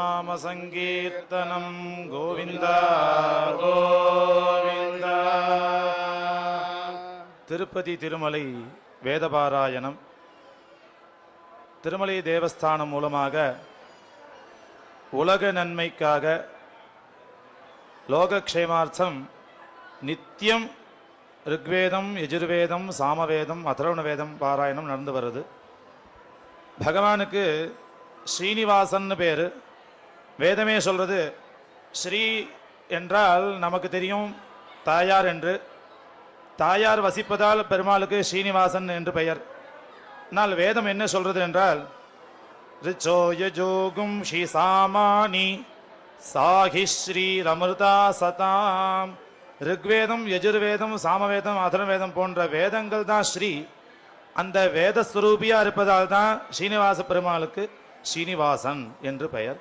நாம சங்கீர்த்தனம் கோவிந்தா கோவிந்தா. திருப்பதி திருமலை வேதபாராயணம் திருமலை தேவஸ்தானம் மூலமாக உலக நன்மைக்காக லோகக்ஷேமார்த்தம் நித்தியம் ருக்வேதம் யஜுர்வேதம் சாமவேதம் அதர்வண வேதம் பாராயணம் நடந்து வருது. பகவானுக்கு ஸ்ரீனிவாசன் பேர். வேதமே சொல்றது ஸ்ரீ என்றால் நமக்கு தெரியும் தாயார் என்று. தாயார் வசிப்பதால் பெருமாளுக்கு ஸ்ரீனிவாசன் என்று பெயர். ஆனால் வேதம் என்ன சொல்றது என்றால் ரிச்சோ யஜோகும் ஸ்ரீ சாமானி சாஹி ஸ்ரீ ரமிருதா சதாம். ருக்வேதம் யஜுர்வேதம் சாமவேதம் அதர்வவேதம் போன்ற வேதங்கள் தான் ஸ்ரீ. அந்த வேதஸ்வரூபியா இருப்பதால் தான் ஸ்ரீனிவாச பெருமாளுக்கு ஸ்ரீனிவாசன் என்று பெயர்.